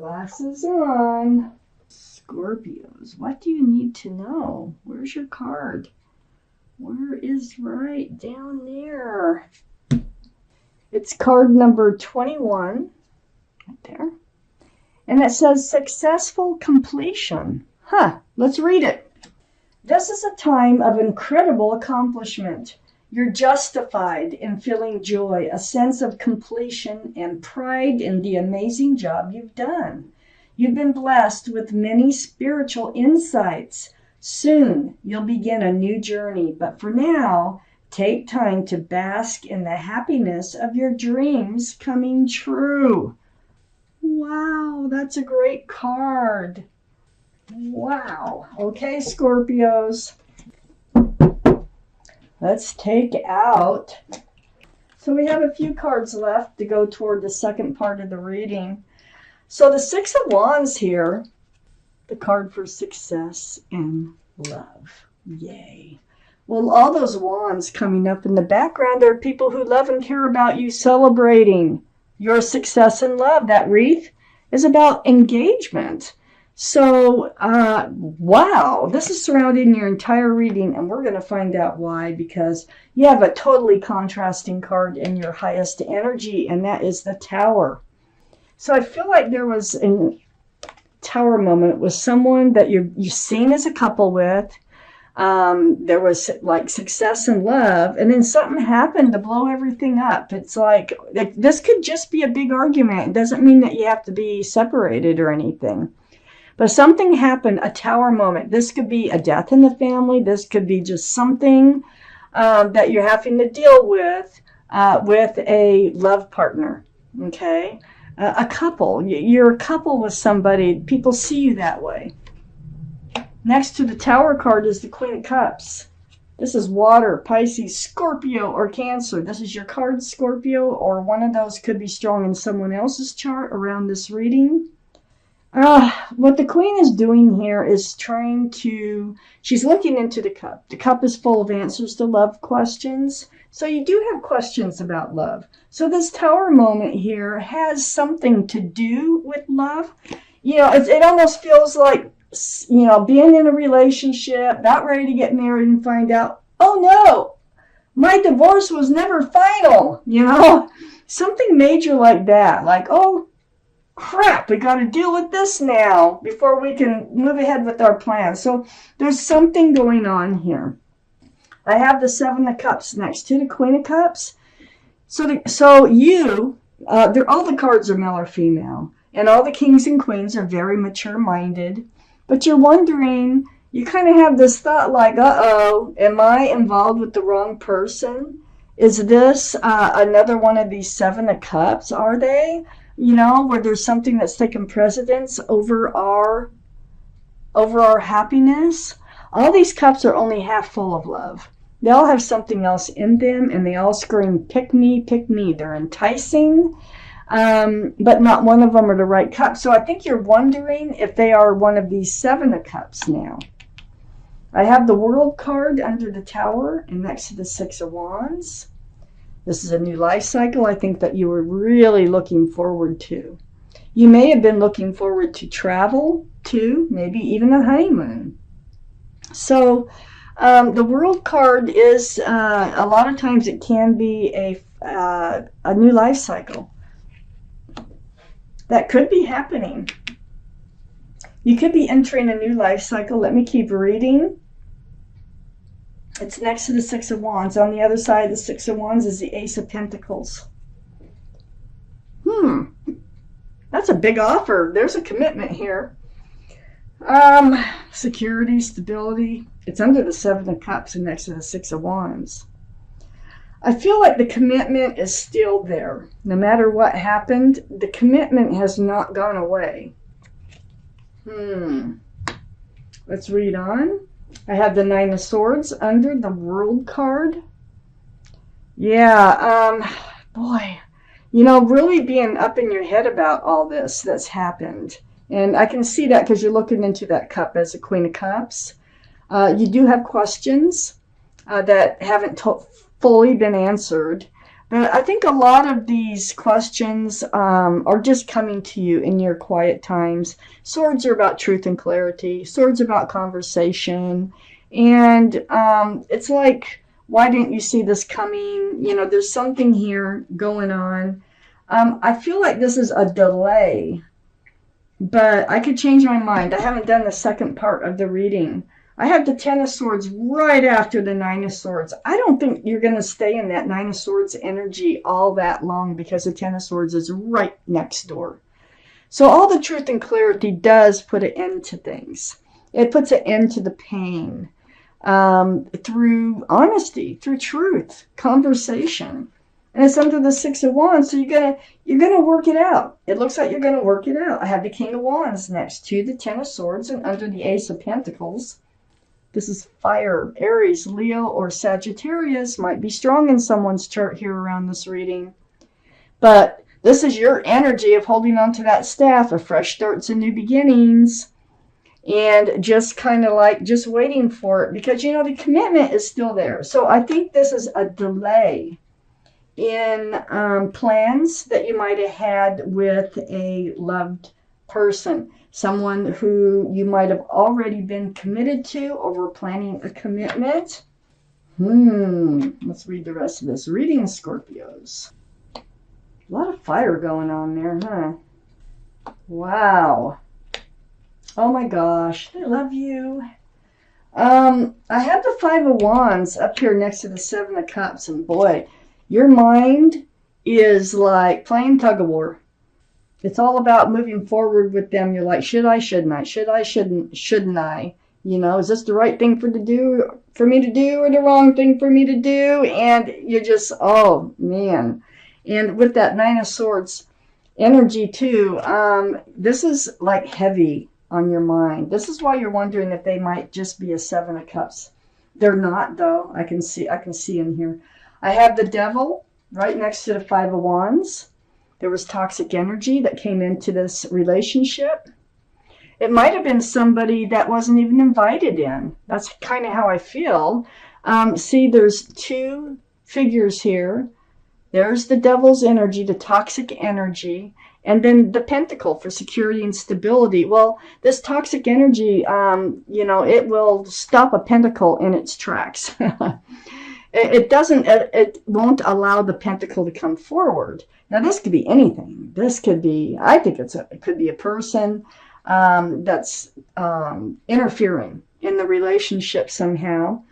Glasses on. Scorpios, what do you need to know? Where's your card? Where is right down there? It's card number 21, right there. And it says successful completion. Let's read it. This is a time of incredible accomplishment. You're justified in feeling joy, a sense of completion, and pride in the amazing job you've done. You've been blessed with many spiritual insights. Soon, you'll begin a new journey, but for now, take time to bask in the happiness of your dreams coming true. Wow, that's a great card. Wow. Okay, Scorpios. Let's take out. So we have a few cards left to go toward the second part of the reading. So the Six of Wands here, the card for success and love. Yay. Well, all those wands coming up in the background are people who love and care about you, celebrating your success and love. That wreath is about engagement. So, wow, this is surrounding your entire reading, and we're going to find out why, because you have a totally contrasting card in your highest energy, and that is the Tower. So I feel like there was a Tower moment with someone that you've seen as a couple with. There was like success and love, and then something happened to blow everything up. It's like this could just be a big argument. It doesn't mean that you have to be separated or anything. But something happened, a Tower moment. This could be a death in the family. This could be just something that you're having to deal with a love partner, okay? A couple. You're a couple with somebody. People see you that way. Next to the Tower card is the Queen of Cups. This is water, Pisces, Scorpio, or Cancer. This is your card, Scorpio, or one of those could be strong in someone else's chart around this reading. What the Queen is doing here is she's looking into the cup. The cup is full of answers to love questions. So you do have questions about love. So this Tower moment here has something to do with love. You know, it almost feels like, you know, being in a relationship, about ready to get married and find out, oh no, my divorce was never final, you know? Something major like that. Like, oh, crap, we got to deal with this now before we can move ahead with our plans. So there's something going on here. I have the Seven of Cups next to the Queen of Cups. So you, all the cards are male or female, and all the kings and queens are very mature-minded. But you're wondering, you kind of have this thought like, uh-oh, am I involved with the wrong person? Is this another one of these Seven of Cups? Are they? You know, where there's something that's taken precedence over our happiness. All these cups are only half full of love. They all have something else in them, and they all scream, pick me, pick me. They're enticing, but not one of them are the right cup. So I think you're wondering if they are one of these Seven of Cups now. I have the World card under the Tower and next to the Six of Wands. This is a new life cycle I think that you were really looking forward to. You may have been looking forward to travel too, maybe even a honeymoon. So the World card is, a lot of times it can be a new life cycle that could be happening. You could be entering a new life cycle. Let me keep reading. It's next to the Six of Wands. On the other side of the Six of Wands is the Ace of Pentacles. That's a big offer. There's a commitment here. Security, stability. It's under the Seven of Cups and next to the Six of Wands. I feel like the commitment is still there. No matter what happened, the commitment has not gone away. Let's read on. I have the Nine of Swords under the World card. Yeah, boy, you know, really being up in your head about all this that's happened. And I can see that because you're looking into that cup as a Queen of Cups. You do have questions that haven't fully been answered. But I think a lot of these questions are just coming to you in your quiet times. Swords are about truth and clarity. Swords are about conversation. And it's like, why didn't you see this coming? You know, there's something here going on. I feel like this is a delay, but I could change my mind. I haven't done the second part of the reading. I have the Ten of Swords right after the Nine of Swords. I don't think you're going to stay in that Nine of Swords energy all that long because the Ten of Swords is right next door. So all the truth and clarity does put an end to things. It puts an end to the pain through honesty, through truth, conversation. And it's under the Six of Wands, so you're gonna work it out. It looks like you're gonna work it out. I have the King of Wands next to the Ten of Swords and under the Ace of Pentacles. This is fire. Aries, Leo, or Sagittarius might be strong in someone's chart here around this reading. But this is your energy of holding on to that staff of fresh starts and new beginnings. And just kind of like just waiting for it. Because, you know, the commitment is still there. So I think this is a delay in plans that you might have had with a loved person. Someone who you might have already been committed to or were planning a commitment. Let's read the rest of this reading, Scorpios. A lot of fire going on there, huh? Wow. Oh my gosh, I love you. I have the Five of Wands up here next to the Seven of Cups, and boy, your mind is like playing tug of war. It's all about moving forward with them. You're like, should I, shouldn't I? Should I, shouldn't I? You know, is this the right thing for me to do, or the wrong thing for me to do? And you're just, oh man. And with that Nine of Swords energy too, this is like heavy on your mind. This is why you're wondering if they might just be a Seven of Cups. They're not, though. I can see in here. I have the Devil right next to the Five of Wands. There was toxic energy that came into this relationship. It might have been somebody that wasn't even invited in. That's kind of how I feel. See, there's two figures here. There's the Devil's energy, the toxic energy, and then the Pentacle for security and stability. Well, this toxic energy, you know, it will stop a Pentacle in its tracks. It won't allow the Pentacle to come forward. Now, this could be anything. This could be, I think it could be a person that's interfering in the relationship somehow.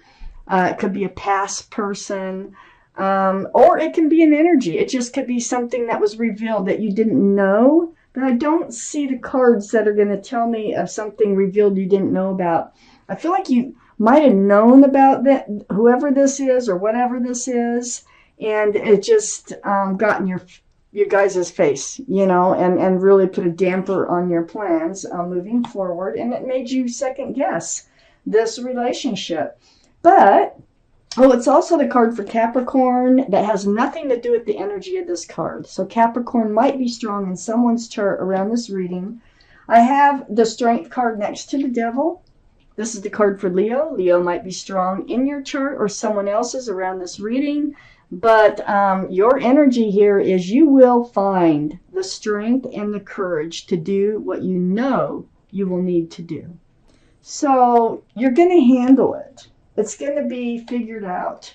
It could be a past person, or it can be an energy. It just could be something that was revealed that you didn't know. But I don't see the cards that are going to tell me of something revealed you didn't know about. I feel like you might have known about that, whoever this is or whatever this is, and it just got in your guys' face, you know, and really put a damper on your plans moving forward, and it made you second guess this relationship. But, oh, it's also the card for Capricorn that has nothing to do with the energy of this card. So Capricorn might be strong in someone's chart around this reading. I have the Strength card next to the Devil. This is the card for Leo. Leo might be strong in your chart or someone else's around this reading. But your energy here is you will find the strength and the courage to do what you know you will need to do. So you're going to handle it. It's going to be figured out.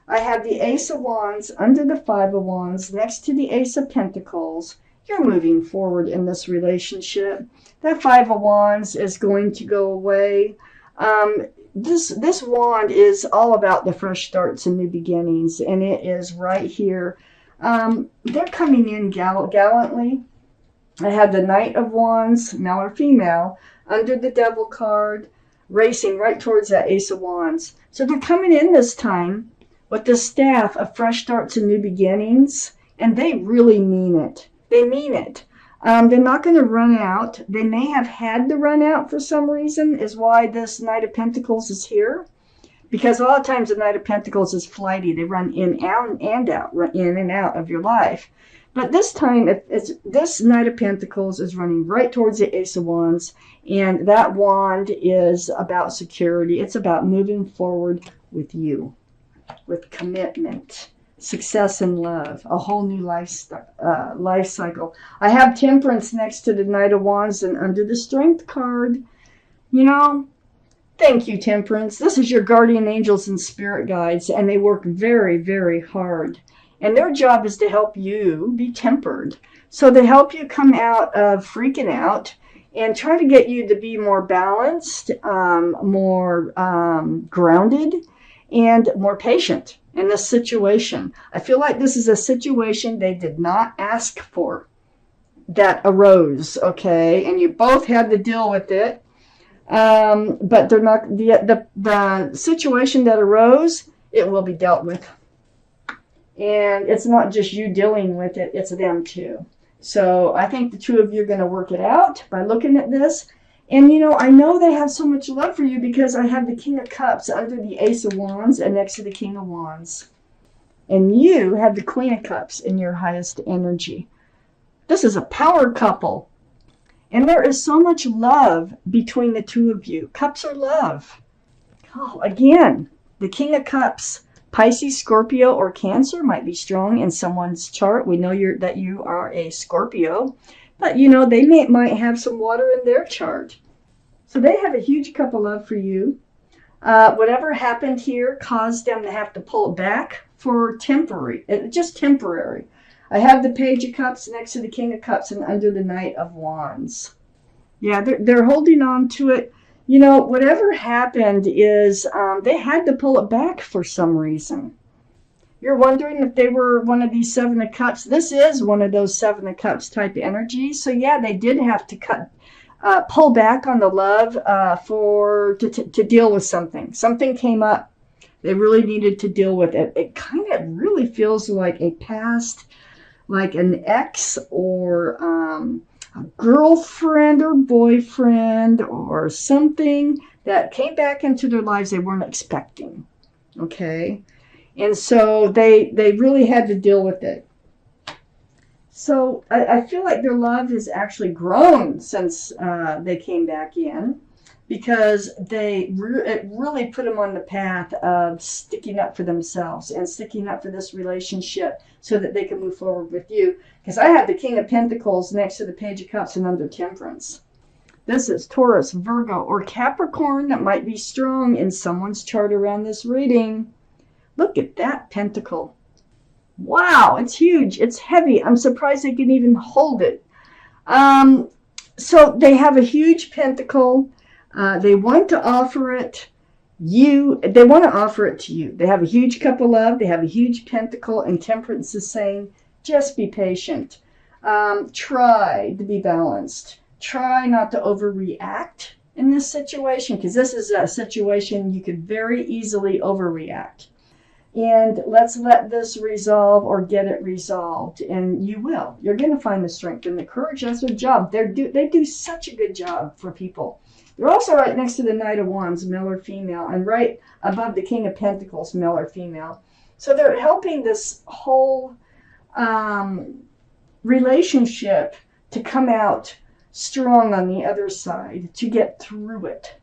I have the Ace of Wands under the Five of Wands next to the Ace of Pentacles. You're moving forward in this relationship. That Five of Wands is going to go away. This wand is all about the fresh starts and new beginnings, and it is right here. They're coming in gallantly. I have the Knight of Wands, male or female, under the Devil card, racing right towards that Ace of Wands. So they're coming in this time with the staff of fresh starts and new beginnings, and they really mean it. They mean it. They're not going to run out. They may have had to run out for some reason, is why this Knight of Pentacles is here. Because a lot of times the Knight of Pentacles is flighty. They run in and out, run in and out of your life. But this time, this Knight of Pentacles is running right towards the Ace of Wands. And that wand is about security. It's about moving forward with you, with commitment. success in love, a whole new life cycle. I have Temperance next to the Knight of Wands and under the Strength card. You know, thank you, Temperance. This is your guardian angels and spirit guides, and they work very, very hard. And their job is to help you be tempered. So they help you come out of freaking out and try to get you to be more balanced, more grounded, and more patient in this situation. I feel like this is a situation they did not ask for that arose, okay? And you both had to deal with it. But they're not, the situation that arose, it will be dealt with. And it's not just you dealing with it, it's them too. So I think the two of you are going to work it out by looking at this. And, you know, I know they have so much love for you because I have the King of Cups under the Ace of Wands and next to the King of Wands. And you have the Queen of Cups in your highest energy. This is a power couple. And there is so much love between the two of you. Cups are love. Oh, again, the King of Cups, Pisces, Scorpio, or Cancer might be strong in someone's chart. We know that you are a Scorpio. But, you know, they might have some water in their chart. So they have a huge cup of love for you. Whatever happened here caused them to have to pull it back for just temporary. I have the Page of Cups next to the King of Cups and under the Knight of Wands. Yeah, they're holding on to it. You know, whatever happened is they had to pull it back for some reason. You're wondering if they were one of these Seven of Cups. This is one of those Seven of Cups type energies. So yeah, they did have to pull back on the love to deal with something. Something came up. They really needed to deal with it. It kind of really feels like a past, like an ex or a girlfriend or boyfriend or something that came back into their lives they weren't expecting. Okay? And so they really had to deal with it. So I feel like their love has actually grown since they came back in, because it really put them on the path of sticking up for themselves and sticking up for this relationship so that they can move forward with you. Because I have the King of Pentacles next to the Page of Cups and under Temperance. This is Taurus, Virgo, or Capricorn that might be strong in someone's chart around this reading. Look at that pentacle. Wow, it's huge. It's heavy. I'm surprised they can even hold it. So they have a huge pentacle. They want to offer it. They want to offer it to you. They have a huge cup of love. They have a huge pentacle. And Temperance is saying, just be patient. Try to be balanced. Try not to overreact in this situation, because this is a situation you could very easily overreact. And let's let this resolve or get it resolved. And you will. You're going to find the strength and the courage. That's their job. They do such a good job for people. They're also right next to the Knight of Wands, male or female, and right above the King of Pentacles, male or female. So they're helping this whole relationship to come out strong on the other side, to get through it.